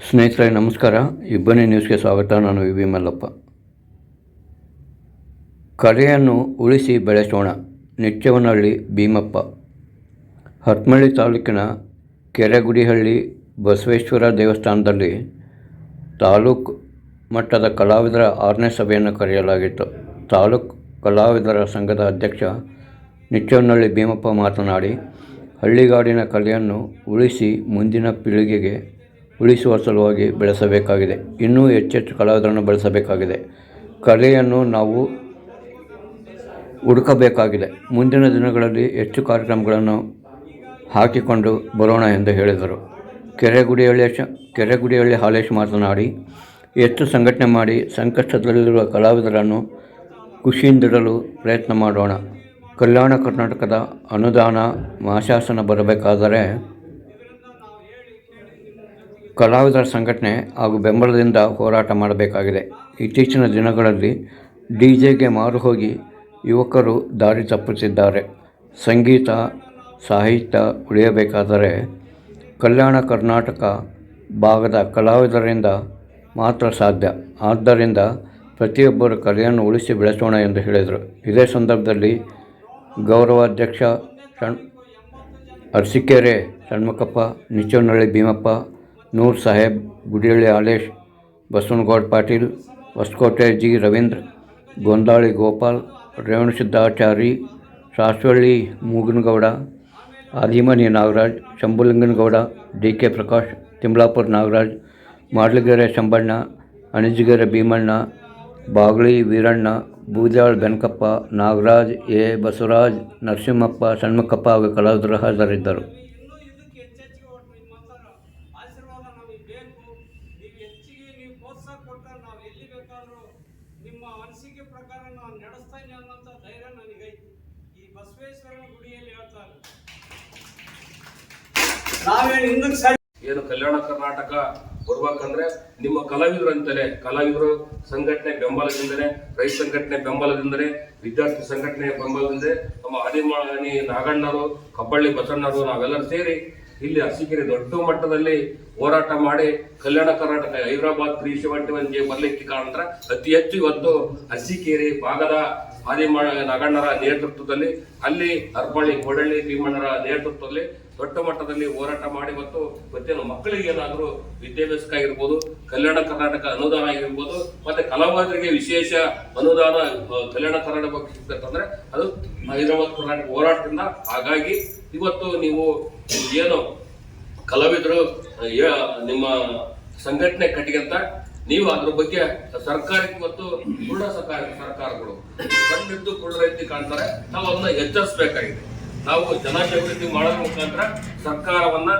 ಸ್ನೇಹಿತರೆ ನಮಸ್ಕಾರ. ಇಬ್ಬನಿ ನ್ಯೂಸ್ಗೆ ಸ್ವಾಗತ. ನಾನು ವಿ ಮಲ್ಲಪ್ಪ. ಕಲೆಯನ್ನು ಉಳಿಸಿ ಬೆಳೆಸೋಣ. ನಿಚ್ಚವನಹಳ್ಳಿ ಭೀಮಪ್ಪ. ಹರಪನಹಳ್ಳಿ ತಾಲೂಕಿನ ಕೆರೆಗುಡಿಹಳ್ಳಿ ಬಸವೇಶ್ವರ ದೇವಸ್ಥಾನದಲ್ಲಿ ತಾಲೂಕು ಮಟ್ಟದ ಕಲಾವಿದರ 6ನೇ ಸಭೆಯನ್ನು ಕರೆಯಲಾಗಿತ್ತು. ತಾಲೂಕು ಕಲಾವಿದರ ಸಂಘದ ಅಧ್ಯಕ್ಷ ನಿಚ್ಚವನಹಳ್ಳಿ ಭೀಮಪ್ಪ ಮಾತನಾಡಿ, ಹಳ್ಳಿಗಾಡಿನ ಕಲೆಯನ್ನು ಉಳಿಸಿ ಮುಂದಿನ ಪೀಳಿಗೆಗೆ ಉಳಿಸುವ ಸಲುವಾಗಿ ಬೆಳೆಸಬೇಕಾಗಿದೆ. ಇನ್ನೂ ಹೆಚ್ಚೆಚ್ಚು ಕಲಾವಿದರನ್ನು ಬೆಳೆಸಬೇಕಾಗಿದೆ. ಕಲೆಯನ್ನು ನಾವು ಹುಡುಕಬೇಕಾಗಿದೆ. ಮುಂದಿನ ದಿನಗಳಲ್ಲಿ ಹೆಚ್ಚು ಕಾರ್ಯಕ್ರಮಗಳನ್ನು ಹಾಕಿಕೊಂಡು ಬರೋಣ ಎಂದು ಹೇಳಿದರು. ಕೆರೆಗುಡಿಹಳ್ಳಿ ಹಾಲೇಶ್ ಮಾತನಾಡಿ, ಹೆಚ್ಚು ಸಂಘಟನೆ ಮಾಡಿ ಸಂಕಷ್ಟದಲ್ಲಿರುವ ಕಲಾವಿದರನ್ನು ಖುಷಿಯಿಂದಿಡಲು ಪ್ರಯತ್ನ ಮಾಡೋಣ. ಕಲ್ಯಾಣ ಕರ್ನಾಟಕದ ಅನುದಾನ ಮಾಶಾಸನ ಬರಬೇಕಾದರೆ ಕಲಾವಿದರ ಸಂಘಟನೆ ಹಾಗೂ ಬೆಂಬಲದಿಂದ ಹೋರಾಟ ಮಾಡಬೇಕಾಗಿದೆ. ಇತ್ತೀಚಿನ ದಿನಗಳಲ್ಲಿ ಡಿಜೆಗೆ ಮಾರು ಹೋಗಿ ಯುವಕರು ದಾರಿ ತಪ್ಪುತ್ತಿದ್ದಾರೆ. ಸಂಗೀತ ಸಾಹಿತ್ಯ ಉಳಿಯಬೇಕಾದರೆ ಕಲ್ಯಾಣ ಕರ್ನಾಟಕ ಭಾಗದ ಕಲಾವಿದರಿಂದ ಮಾತ್ರ ಸಾಧ್ಯ. ಆದ್ದರಿಂದ ಪ್ರತಿಯೊಬ್ಬರು ಕಲೆಯನ್ನು ಉಳಿಸಿ ಬೆಳೆಸೋಣ ಎಂದು ಹೇಳಿದರು. ಇದೇ ಸಂದರ್ಭದಲ್ಲಿ ಗೌರವಾಧ್ಯಕ್ಷ ಅರಸೀಕೆರೆ ಷಣ್ಮುಖಪ್ಪ, ನಿಚ್ಚವನಹಳ್ಳಿ ಭೀಮಪ್ಪ, ನೂರ್ ಸಾಹೇಬ್, ಗುಡಿಹಳ್ಳಿ ಹಾಲೇಶ್, ಬಸವನಗೌಡ ಪಾಟೀಲ್, ಹೊಸಕೋಟೆ ಜಿ ರವೀಂದ್ರ, ಗೊಂದಾಳಿ ಗೋಪಾಲ್, ರೇವಣಸಿದ್ದಾಚಾರಿ, ಸಾಸ್ವಳ್ಳಿ ಮೂಗನಗೌಡ, ಆದಿಮನಿ ನಾಗರಾಜ್, ಶಂಭುಲಿಂಗನಗೌಡ, ಡಿ.ಕೆ. ಪ್ರಕಾಶ್, ತಿಮ್ಲಾಪುರ ನಾಗರಾಜ್, ಮಾಡ್ಲಗೆರೆ ಶಂಬಣ್ಣ, ಅಣಜಿಗೆರೆ ಭೀಮಣ್ಣ, ಬಾಗಳಿ ವೀರಣ್ಣ, ಬೂದ್ಯಾಳ್ ಬೆನಕಪ್ಪ, ನಾಗರಾಜ್, ಎ. ಬಸವರಾಜ್, ನರಸಿಂಹಪ್ಪ, ಷಣ್ಮುಖಪ್ಪ ಹಾಗೂ ಕಲಾವಿದರು ಹಾಜರಿದ್ದರು. ನಿಮ್ಮ ಅನಿಸಿಕೆ ಪ್ರಕಾರ ನಾನು ನಡೆಸ್ತಾನೆ ಅನ್ನೋಂಥ ಧೈರ್ಯ ನನಗೈತಿ. ಈ ಬಸವೇಶ್ವರನ ಗುಡಿಯಲ್ಲಿ ಹೇಳ್ತಾರೆ, ನಾವೇನು ಹಿಂದಕ್ಕೆ ಏನು ಕಲ್ಯಾಣ ಕರ್ನಾಟಕ ಬರ್ಬೇಕಂದ್ರೆ ನಿಮ್ಮ ಕಲಾವಿದರು ಅಂತಲೇ, ಕಲಾವಿದರು ಸಂಘಟನೆ ಬೆಂಬಲದಿಂದಲೇ, ರೈತ ಸಂಘಟನೆ ಬೆಂಬಲದಿಂದಲೇ, ವಿದ್ಯಾರ್ಥಿ ಸಂಘಟನೆ ಬೆಂಬಲದಿಂದಲೇ, ನಮ್ಮ ಆದಿಮನಿ ನಾಗಣ್ಣರು, ಕಬ್ಬಳ್ಳಿ ಬಸಣ್ಣರು ನಾವೆಲ್ಲರೂ ಸೇರಿ ಇಲ್ಲಿ ಅರಸೀಕೆರೆ ದೊಡ್ಡ ಮಟ್ಟದಲ್ಲಿ ಹೋರಾಟ ಮಾಡಿ ಕಲ್ಯಾಣ ಕರ್ನಾಟಕ ಹೈದರಾಬಾದ್ 371 ಬರ್ಲಿಕ್ಕೆ ಕಾರಣ ಅತಿ ಹೆಚ್ಚು ಇವತ್ತು ಅರಸೀಕೆರೆ ಭಾಗದ ಆದಿಮನಿ ನಾಗಣ್ಣರ ನೇತೃತ್ವದಲ್ಲಿ, ಅಲ್ಲಿ ಹರಪನಹಳ್ಳಿ ಕೋಡಳ್ಳಿ ಭೀಮಣ್ಣರ ನೇತೃತ್ವದಲ್ಲಿ ದೊಡ್ಡ ಮಟ್ಟದಲ್ಲಿ ಹೋರಾಟ ಮಾಡಿ ಇವತ್ತು ಪ್ರತಿಯೊಂದು ಮಕ್ಕಳಿಗೆ ಏನಾದರೂ ವಿದ್ಯಾಭ್ಯಾಸಕ್ಕಾಗಿರ್ಬೋದು, ಕಲ್ಯಾಣ ಕರ್ನಾಟಕ ಅನುದಾನ ಆಗಿರ್ಬೋದು, ಮತ್ತೆ ಕಲಾವಿದರಿಗೆ ವಿಶೇಷ ಅನುದಾನ ಕಲ್ಯಾಣ ಕರ್ನಾಟಕ ಸಿಗ್ತಂದ್ರೆ ಅದು ಹೈದರಾಬಾದ್ ಕರ್ನಾಟಕ ಹೋರಾಟದಿಂದ. ಹಾಗಾಗಿ ಇವತ್ತು ನೀವು ಏನು ಕಲಾವಿದರು ನಿಮ್ಮ ಸಂಘಟನೆ ಕಟ್ಟಿಗಂತ ನೀವು ಅದ್ರ ಬಗ್ಗೆ ಸರ್ಕಾರಕ್ಕೆ ಮತ್ತು ಪೂರ್ಣ ಸರ್ಕಾರಗಳು ಕಣ್ಣಿದ್ದು ಕುಳ್ಳರೈತಿ ಕಾಣ್ತಾರೆ. ನಾವು ಅದನ್ನ ಎಚ್ಚರಿಸಬೇಕಾಗಿದೆ. ನಾವು ಜನಜಾಗೃತಿ ಮಾಡೋದ್ರ ಮುಖಾಂತರ ಸರ್ಕಾರವನ್ನ,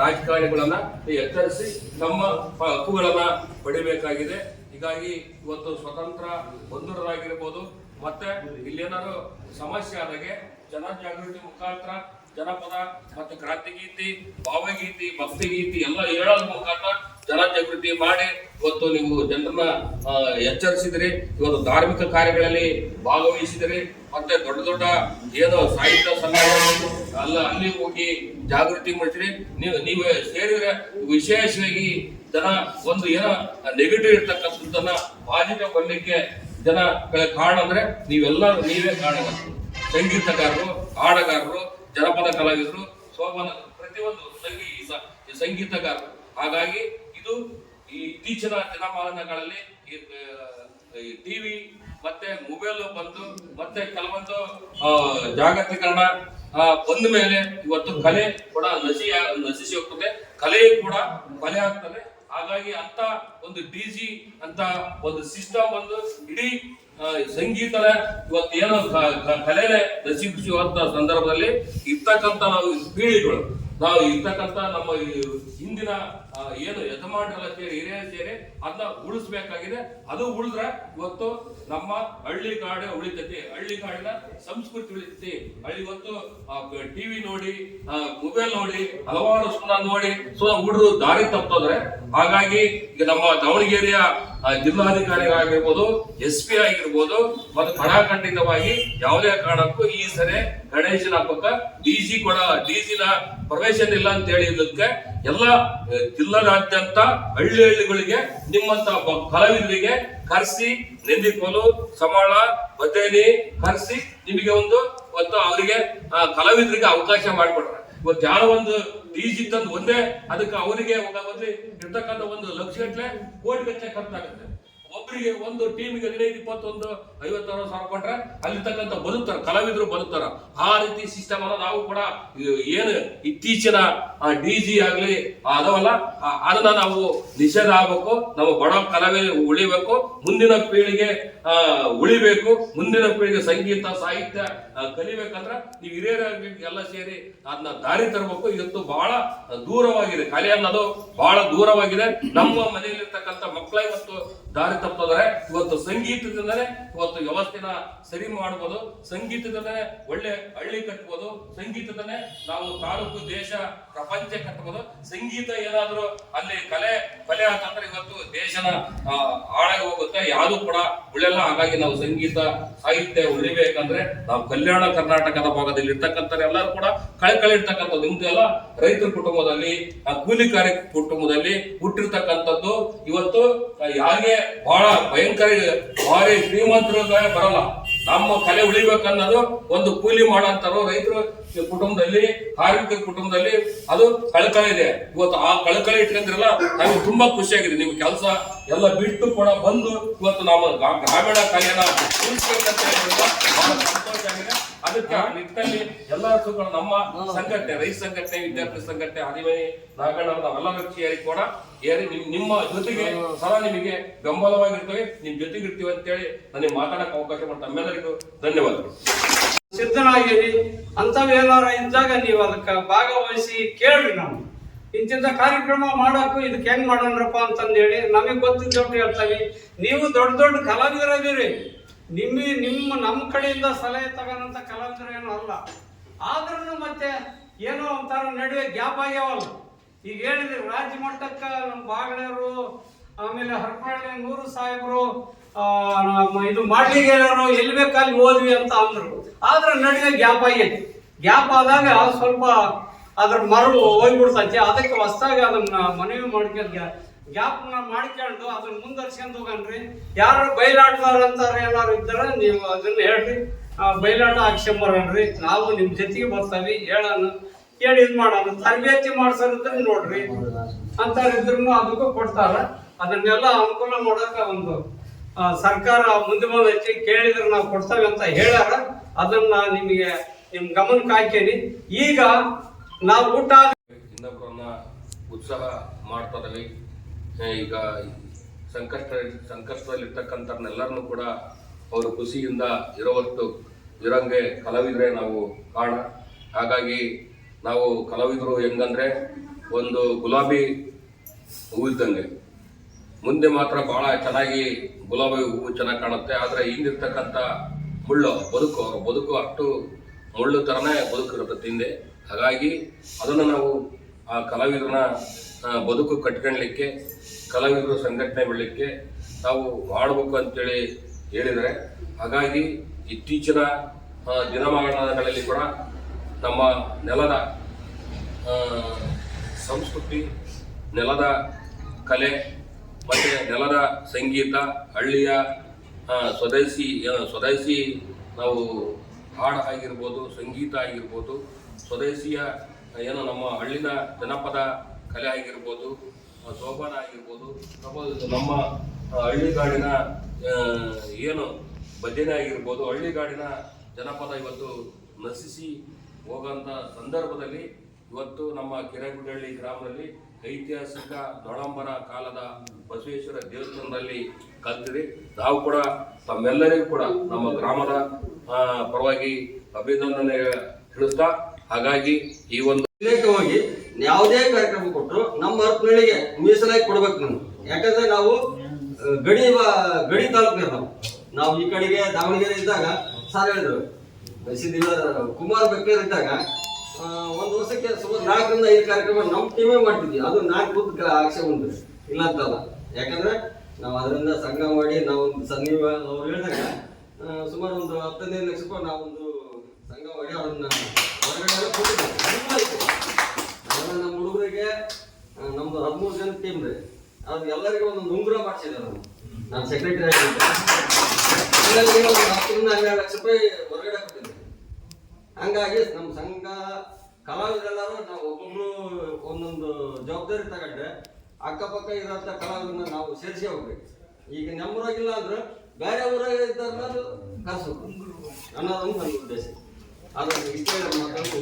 ರಾಜಕಾರಣಿಗಳನ್ನ ಎಚ್ಚರಿಸಿ ತಮ್ಮ ಹಕ್ಕುಗಳನ್ನ ಪಡಿಬೇಕಾಗಿದೆ. ಹೀಗಾಗಿ ಇವತ್ತು ಸ್ವತಂತ್ರ ಬಂಧುರರಾಗಿರ್ಬೋದು, ಮತ್ತೆ ಇಲ್ಲೇನಾದ್ರು ಸಮಸ್ಯೆ ಆದಾಗೆ ಜನಜಾಗೃತಿ ಮುಖಾಂತರ ಜನಪದ ಮತ್ತು ಕ್ರಾಂತಿಗೀತಿ, ಭಾವಗೀತಿ, ಭಕ್ತಿಗೀತಿ ಎಲ್ಲ ಹೇಳೋದ್ರ ಮುಖಾಂತರ ಜನಜಾಗೃತಿ ಮಾಡಿ ಇವತ್ತು ನೀವು ಜನರನ್ನ ಎಚ್ಚರಿಸಿದ್ರಿ. ಇವತ್ತು ಧಾರ್ಮಿಕ ಕಾರ್ಯಗಳಲ್ಲಿ ಭಾಗವಹಿಸಿದ್ರಿ. ಮತ್ತೆ ದೊಡ್ಡ ದೊಡ್ಡ ಏನೋ ಸಾಹಿತ್ಯ ಸಮ್ಮೇಳನ ಅಲ್ಲಿ ಹೋಗಿ ಜಾಗೃತಿ ಮಾಡ್ತೀರಿ. ನೀವು ಸೇರಿದ್ರೆ ವಿಶೇಷವಾಗಿ ಜನ ಒಂದು ಏನೋ ನೆಗೆಟಿವ್ ಇರ್ತಕ್ಕಂಥದ್ದನ್ನ ಪಾಸಿಟಿವ್ ಬರ್ಲಿಕ್ಕೆ ಜನ ಕಾರಣ ಅಂದ್ರೆ ನೀವೇ ಕಾರಣ. ಸಂಗೀತಗಾರರು, ಹಾಡಗಾರರು, ಜನಪದ ಕಲಾವಿದರು, ಸೋಮನ ಪ್ರತಿಯೊಂದು ಸಂಗೀತಗಾರರು. ಹಾಗಾಗಿ ಇದು ಈ ಇತ್ತೀಚಿನ ದಿನಮಾನಗಳಲ್ಲಿ ಟಿವಿ ಮತ್ತೆ ಮೊಬೈಲ್ ಬಂದು ಮತ್ತೆ ಕೆಲವೊಂದು ಜಾಗತೀಕರಣ ಬಂದ ಮೇಲೆ ಇವತ್ತು ಕಲೆ ಕೂಡ ನಶಿಸಿ ಹೋಗ್ತದೆ, ಕಲೆ ಕೂಡ ಕೊಲೆ ಆಗ್ತದೆ. ಹಾಗಾಗಿ ಅಂತ ಒಂದು ಡಿಜಿ ಅಂತ ಒಂದು ಸಿಸ್ಟಮ್ ಒಂದು ಇಡೀ ಸಂಗೀತದ ಇವತ್ತು ಏನೋ ಕಲೆನೇ ನಶಿಸುವಂತ ಸಂದರ್ಭದಲ್ಲಿ ಇರ್ತಕ್ಕಂಥ ನಾವು ಪೀಳಿಗೆಗಳು, ನಾವು ಇರ್ತಕ್ಕಂಥ ನಮ್ಮ ಹಿಂದಿನ ಏನು ಯಜಮಾನರೆಲ್ಲ ಸೇರಿ ಹಿರಿಯರು ಸೇರಿ ಅದನ್ನ ಉಳಿಸ್ಬೇಕಾಗಿದೆ. ಅದು ಉಳಿದ್ರೆ ಇವತ್ತು ನಮ್ಮ ಹಳ್ಳಿಗಾಡು ಉಳಿತೈತಿ, ಹಳ್ಳಿಗಾಡಿನ ಸಂಸ್ಕೃತಿ ಉಳಿತೈತಿ. ಇವತ್ತು ಟಿವಿ ನೋಡಿ, ಮೊಬೈಲ್ ನೋಡಿ, ಹಲವಾರು ಸುಮ್ಮನೆ ನೋಡಿ ಹುಡುಗರು ದಾರಿ ತಪ್ಪೋದ್ರೆ. ಹಾಗಾಗಿ ಈಗ ನಮ್ಮ ದಾವಣಗೆರೆಯ ಜಿಲ್ಲಾಧಿಕಾರಿಗಳಾಗಿರ್ಬೋದು, SP ಆಗಿರ್ಬೋದು, ಮತ್ತು ಕಡಾಖಂಡಿತವಾಗಿ ಯಾವುದೇ ಕಾರಣಕ್ಕೂ ಈ ಸರಿ ಗಣೇಶನ ಹಬ್ಬಕ್ಕ ಡಿಜಿನ ಪರ್ಮಿಷನ್ ಇಲ್ಲ ಅಂತ ಹೇಳಿದ್ದಕ್ಕೆ ಎಲ್ಲ ಜಿಲ್ಲಾದ್ಯಂತ ಹಳ್ಳಿಗಳಿಗೆ ನಿಮ್ಮಂತ ಕಲಾವಿದರಿಗೆ ಕರೆಸಿ ನೆಂದಿಕೋಲು, ಸಮಾಳ, ಬದ್ದೇನಿ ಕರೆಸಿ ನಿಮಗೆ ಒಂದು ಅವರಿಗೆ ಕಲಾವಿದರಿಗೆ ಅವಕಾಶ ಮಾಡಿಕೊಡ್ರೆ. ಇವತ್ತು ಯಾವ ಒಂದು ಡಿಜಿ ತಂದು ಒಂದೇ ಅದಕ್ಕೆ ಅವರಿಗೆ ಇರ್ತಕ್ಕಂಥ 1 ಲಕ್ಷ ಗಟ್ಟಲೆ ಕೋಟಿ ಗಟ್ಟಲೆ ಖರ್ಚಾಗುತ್ತೆ. ಒಬ್ಬರಿಗೆ ಒಂದು ಟೀಮಿಗೆ 15, 21, 50,000 ಕೊಟ್ರೆ ಅಲ್ಲಿರ್ತಕ್ಕಂಥ ಬದುಕ್ತಾರ, ಕಲಾವಿದರು ಬದುಕ್ತಾರ. ಆ ರೀತಿ ಸಿಸ್ಟಮ್ ಅನ್ನ ನಾವು ಕೂಡ ಏನು ಇತ್ತೀಚಿನ ಡಿಜಿ ಆಗ್ಲಿ ಅದವಲ್ಲ ಅದನ್ನ ನಾವು ನಿಷೇಧ ಆಗ್ಬೇಕು. ನಮ್ಮ ಬಡ ಕಲಾವಿದರು ಉಳಿಬೇಕು, ಮುಂದಿನ ಪೀಳಿಗೆ ಉಳಿಬೇಕು, ಮುಂದಿನ ಪೀಳಿಗೆ ಸಂಗೀತ ಸಾಹಿತ್ಯ ಕಲಿಬೇಕಂದ್ರ ನೀವು ಹಿರಿಯರಾಗಿ ಎಲ್ಲ ಸೇರಿ ಅದನ್ನ ದಾರಿ ತರಬೇಕು. ಇವತ್ತು ಬಹಳ ದೂರವಾಗಿದೆ, ಕಲೆ ಅನ್ನೋದು ಬಹಳ ದೂರವಾಗಿದೆ. ನಮ್ಮ ಮನೆಯಲ್ಲಿರ್ತಕ್ಕಂಥ ಮಕ್ಕಳ ಇವತ್ತು ದಾರಿ ತಪ್ಪಿದ್ರೆ ಇವತ್ತು ಸಂಗೀತದಿಂದಲೇ ಇವತ್ತು ವ್ಯವಸ್ಥೆನ ಸರಿ ಮಾಡಬಹುದು, ಸಂಗೀತದಿಂದಲೇ ಒಳ್ಳೆ ಹಳ್ಳಿ ಕಟ್ಬೋದು, ಸಂಗೀತದಲ್ಲೇ ನಾವು ತಾಲೂಕು, ದೇಶ, ಪ್ರಪಂಚ ಕಟ್ಬೋದು. ಸಂಗೀತ ಏನಾದ್ರು ಅಲ್ಲಿ ಕಲೆ ಅಂತಂದ್ರೆ ಇವತ್ತು ದೇಶನ ಹಾಳಾಗಿ ಹೋಗುತ್ತೆ, ಯಾವುದು ಕೂಡ ಉಳಿಯಲ್ಲ. ಹಾಗಾಗಿ ನಾವು ಸಂಗೀತ ಸಾಹಿತ್ಯ ಉಳಿಬೇಕಂದ್ರೆ ನಾವು ಕಲ್ಯಾಣ ಕರ್ನಾಟಕದ ಭಾಗದಲ್ಲಿ ಇರ್ತಕ್ಕಂಥ ಎಲ್ಲರೂ ಕೂಡ ಕಳೆ ಇರ್ತಕ್ಕಂಥದ್ದು. ನಿಮ್ದು ಎಲ್ಲ ರೈತರ ಕುಟುಂಬದಲ್ಲಿ, ಕೂಲಿಕಾರಿ ಕುಟುಂಬದಲ್ಲಿ ಹುಟ್ಟಿರ್ತಕ್ಕಂಥದ್ದು. ಇವತ್ತು ಯಾರಿಗೆ ಬಹಳ ಭಯಂಕರ ಭಾರಿ ಶ್ರೀಮಂತರಿಗೆ ಬರಲ್ಲ. ನಮ್ಮ ಕಲೆ ಉಳಿಬೇಕನ್ನೋದು ಒಂದು ಕೂಲಿ ಮಾಡೋಂತಾರೋ ರೈತರ ಕುಟುಂಬದಲ್ಲಿ, ಕಾರ್ಮಿಕರ ಕುಟುಂಬದಲ್ಲಿ ಅದು ಕಳಕಳಿ ಇದೆ. ಇವತ್ತು ಆ ಕಳಕಳಿ ಇಟ್ಕೊಂಡ್ರಲ್ಲ ನಮಗೆ ತುಂಬಾ ಖುಷಿಯಾಗಿದೆ. ನಿಮ್ ಕೆಲಸ ಎಲ್ಲ ಬಿಟ್ಟು ಕೂಡ ಬಂದು ಇವತ್ತು ನಮ್ಮ ಗ್ರಾಮೀಣ ಕಲೆಯನ್ನ ಉಳಿಸ್ಬೇಕಂತ ಹೇಳಿದ್ರೆ ಬಹಳ ಸಂತೋಷ ಆಗಿದೆ. ಅದಕ್ಕೆ ಆ ನಿಟ್ಟಿನಲ್ಲಿ ಎಲ್ಲ ನಮ್ಮ ಸಂಘಟನೆ, ರೈತ ಸಂಘಟನೆ, ವಿದ್ಯಾರ್ಥಿ ಸಂಘಟನೆ, ಆದಿವಾಸಿ ನಾಗಣ್ಣ ನಾವೆಲ್ಲರೂ ಸೇರಿ ಕೂಡ ನಿಮ್ಮ ಜೊತೆಗೆ ಸದಾ ನಿಮಗೆ ಬೆಂಬಲವಾಗಿರ್ತೇವೆ, ನಿಮ್ ಜೊತೆಗೆ ಇರ್ತೀವಿ ಅಂತೇಳಿ ನನಗೆ ಮಾತಾಡಕ್ಕೆ ಅವಕಾಶ ಮಾಡಿ ತಮ್ಮೆಲ್ಲರಿಗೂ ಧನ್ಯವಾದಗಳು. ಸಿದ್ಧನಾಗಿರಿ. ಅಂತವೇನಾರ ಇದ್ದಾಗ ನೀವು ಅದಕ್ಕೆ ಭಾಗವಹಿಸಿ ಕೇಳ್ರಿ. ನಾವು ಇಂತಿಂತ ಕಾರ್ಯಕ್ರಮ ಮಾಡೋಕ್ಕೂ ಇದಕ್ಕೆ ಹೆಂಗ್ ಮಾಡೋಣಪ್ಪ ಅಂತಂದೇಳಿ ನಮಗೆ ಗೊತ್ತಿದ್ದೊಟ್ಟು ಹೇಳ್ತೀವಿ. ನೀವು ದೊಡ್ಡ ಕಲಾವಿದರಾಗಿರಿ. ನಮ್ಮ ಕಡೆಯಿಂದ ಸಲಹೆ ತಗೋಂತ ಕಲಾವಿದರು ಏನೋ ಅಲ್ಲ. ಆದ್ರೂ ಮತ್ತೆ ಏನೋ ಒಂಥರ ನಡುವೆ ಗ್ಯಾಪ್ ಆಗ್ಯಾವಲ್ಲ. ಈಗ ಹೇಳಿದ್ರಿ ರಾಜ್ಯ ಮಟ್ಟಕ್ಕೆ ನಮ್ಮ ಬಾಗಳೆಯವರು, ಆಮೇಲೆ ಹರಪಳ್ಳಿ ನೂರು ಸಾಹೇಬರು ಇದು ಮಾಡ್ಲಿಕ್ಕೆ ಎಲ್ಲಿ ಬೇಕಲ್ಲಿ ಹೋದ್ವಿ ಅಂತ ಅಂದ್ರು. ಆದ್ರೆ ನಡುವೆ ಗ್ಯಾಪ್ ಆಗೈತಿ. ಗ್ಯಾಪ್ ಆದಾಗ ಸ್ವಲ್ಪ ಅದ್ರ ಮರವು ಹೋಗ್ಬಿಡ್ತೈತಿ. ಅದಕ್ಕೆ ಹೊಸದಾಗಿ ಅದನ್ನ ಮನವಿ ಗ್ಯಾಪ್ನ ಮಾಡ್ಕೊಂಡು ಅದನ್ನ ಮುಂದರ್ಸ್ಕೊಂಡು ಹೋಗನ್ರಿ. ಯಾರು ಬಯಲಾಟದಾರ ಅಂತಾರೆ ಏನಾರು ಇದ್ದಾರೆ ನೀವು ಅದನ್ನ ಹೇಳ್ರಿ, ಬಯಲಾಟ ಹಾಕ್ಸ್ಕೊಂಬರನ್ರಿ. ನಾವು ನಿಮ್ ಜೊತೆಗೆ ಬರ್ತಾವಿ, ಹೇಳೋಣ, ಹೇಳಿ ಇದು ಮಾಡೋಣ. ತರಬೇತಿ ಮಾಡ್ಸೋರಿದ್ರೆ ನೋಡ್ರಿ ಅಂತಾರಿದ್ರು ಅದಕ್ಕೂ ಕೊಡ್ತಾರ. ಅದನ್ನೆಲ್ಲ ಅನುಕೂಲ ಮಾಡೋಕೆ ಒಂದು ಸರ್ಕಾರ ಮುಂದೆ ಬಂದೈತಿ. ಕೇಳಿದ್ರೆ ನಾವು ಕೊಡ್ತೇವೆ ಅಂತ ಹೇಳ್ಯಾರ. ಅದನ್ನ ನಿಮ್ ಗಮನಕ್ಕೆ ಹಾಕೇನಿ. ಈಗ ನಾವು ಊಟ ಇನ್ನೊಬ್ಬರನ್ನ ಉತ್ಸಾಹ ಮಾಡ್ತಾ ಇದ್ದೀವಿ. ಈಗ ಸಂಕಷ್ಟದಲ್ಲಿರ್ತಕ್ಕಂಥವ್ರನ್ನೆಲ್ಲರನ್ನೂ ಕೂಡ ಅವರು ಖುಷಿಯಿಂದ ಇರೋಂಗೆ ಕಲಾವಿದರೆ ನಾವು ಕಾಣ. ಹಾಗಾಗಿ ನಾವು ಕಲಾವಿದರು ಹೆಂಗಂದ್ರೆ ಒಂದು ಗುಲಾಬಿ ಹೂವಿದ್ದಂಗೆ. ಮುಂದೆ ಮಾತ್ರ ಬಹಳ ಚೆನ್ನಾಗಿ ಗುಲಾಬಿ ಹೂವು ಚೆನ್ನಾಗಿ ಕಾಣುತ್ತೆ, ಆದರೆ ಹಿಂದಿರ್ತಕ್ಕಂಥ ಬದುಕು ಅಷ್ಟು ಮುಳ್ಳು ಥರನೇ ಬದುಕಿರುತ್ತೆ ಹಿಂದೆ. ಹಾಗಾಗಿ ಅದನ್ನು ನಾವು ಆ ಕಲಾವಿದರನ್ನ ಬದುಕು ಕಟ್ಕೊಳ್ಳಲಿಕ್ಕೆ, ಕಲಾವಿದರು ಸಂಘಟನೆ ಬೆಳಲಿಕ್ಕೆ ನಾವು ಮಾಡಬೇಕು ಅಂತೇಳಿ ಹೇಳಿದರೆ, ಹಾಗಾಗಿ ಇತ್ತೀಚಿನ ದಿನಮಾನಗಳಲ್ಲಿ ಕೂಡ ನಮ್ಮ ನೆಲದ ಸಂಸ್ಕೃತಿ, ನೆಲದ ಕಲೆ ಮತ್ತು ನೆಲದ ಸಂಗೀತ, ಹಳ್ಳಿಯ ಸ್ವದೇಶಿ ನಾವು ಹಾಡು ಆಗಿರ್ಬೋದು, ಸಂಗೀತ ಆಗಿರ್ಬೋದು, ಸ್ವದೇಶಿಯ ನಮ್ಮ ಹಳ್ಳಿನ ಜನಪದ ಕಲೆ ಆಗಿರ್ಬೋದು, ಸೋಪಾನ ಆಗಿರ್ಬೋದು, ನಮ್ಮ ಹಳ್ಳಿಗಾಡಿನ ಭಜನೆ ಆಗಿರ್ಬೋದು, ಹಳ್ಳಿಗಾಡಿನ ಜನಪದ ಇವತ್ತು ನಶಿಸಿ ಹೋಗೋಂಥ ಸಂದರ್ಭದಲ್ಲಿ ಇವತ್ತು ನಮ್ಮ ಕೆರೆಗುಡ್ಡಹಳ್ಳಿ ಗ್ರಾಮದಲ್ಲಿ ಐತಿಹಾಸಿಕ ನೊಳಂಬರ ಕಾಲದ ಬಸವೇಶ್ವರ ದೇವಸ್ಥಾನದಲ್ಲಿ ಕಲ್ತಿದೆ. ನಾವು ಕೂಡ ತಮ್ಮೆಲ್ಲರಿಗೂ ಕೂಡ ನಮ್ಮ ಗ್ರಾಮದ ಪರವಾಗಿ ಅಭಿನಂದನೆ ತಿಳಿಸ್ತಾ, ಹಾಗಾಗಿ ಈ ಒಂದು ಹೋಗಿ ಯಾವುದೇ ಕಾರ್ಯಕ್ರಮ ಕೊಟ್ಟರು ನಮ್ಮ ಅರ್ಪಣೆಗೆ ಮೀಸಲಾಗಿ ಕೊಡ್ಬೇಕು ನಾವು. ಯಾಕಂದ್ರೆ ನಾವು ಗಡಿ ತಾಲೂಕಿನ ನಾವು ಈ ಕಡೆಗೆ ದಾವಣಗೆರೆ ಇದ್ದಾಗ ಸಾರ್ ಹೇಳಿದ್ರು, ಕುಮಾರ್ ಬೆಕ್ಕರ್ ಇದ್ದಾಗ ಒಂದು ವರ್ಷಕ್ಕೆ ಸುಮಾರು 4 ರಿಂದ 5 ಕಾರ್ಯಕ್ರಮ ನಮ್ಮ ಟೀಮೇ ಮಾಡ್ತಿದ್ವಿ. ಅದು 4 ಆಕ್ಷೆ ಬಂದ್ರು ಇಲ್ಲ ಅಂತಲ್ಲ. ಯಾಕಂದ್ರೆ ನಾವು ಅದರಿಂದ ಸಂಘ ಮಾಡಿ ನಾವು ಒಂದು ನೀವು ಅವ್ರು ಹೇಳಿದಾಗ ಸುಮಾರು ಒಂದು 15 ಲಕ್ಷ ರೂಪಾಯಿ ನಾವೊಂದು ಸಂಘ ಮಾಡಿ ಅವ್ರನ್ನ ಹೊರಗಡೆ ಎಲ್ಲ ಕೊಟ್ಟಿದ್ದೀವಿ. ಅದೆಲ್ಲ ನಮ್ಮ ಹುಡುಗರಿಗೆ ನಮ್ದು 13 ಜನ ಟೀಮ್ ರೀ, ಅದು ಎಲ್ಲರಿಗೂ ಒಂದೊಂದು ಉಂಗುರ ಮಾಡಿಸಿದ್ದಾರೆ. ನಾನು ಸೆಕ್ರೆಟರಿ ಆಗಿದ್ದೆ, ಎಲ್ಲರಿಗೆ ಒಂದು 10-12 ಲಕ್ಷ ರೂಪಾಯಿ ಹೊರಗಡೆ ಕೊಟ್ಟಿದ್ದೆ. ಹಂಗಾಗಿ ನಮ್ಮ ಸಂಘ ಕಲಾವಿದರೆಲ್ಲರೂ ನಾವು ಒಬ್ಬೊಬ್ರು ಒಂದೊಂದು ಜವಾಬ್ದಾರಿ ತಗೊಂಡ್ರೆ ಅಕ್ಕಪಕ್ಕ ಇರೋಂಥ ಕಲಾವಿದರನ್ನ ನಾವು ಸೇರಿಸಿ ಹೋಗ್ಬೇಕು. ಈಗ ನಮ್ಮೂರಾಗಿಲ್ಲ ಅಂದ್ರೆ ಬೇರೆ ಊರಾಗ ಇದ್ದಾರನ್ನ ಕರ್ಸ್ಬೇಕು ಅನ್ನೋದೊಂದು ನನ್ನ ಉದ್ದೇಶ. ಅದನ್ನು ಇಷ್ಟೇ ಮಕ್ಕಳು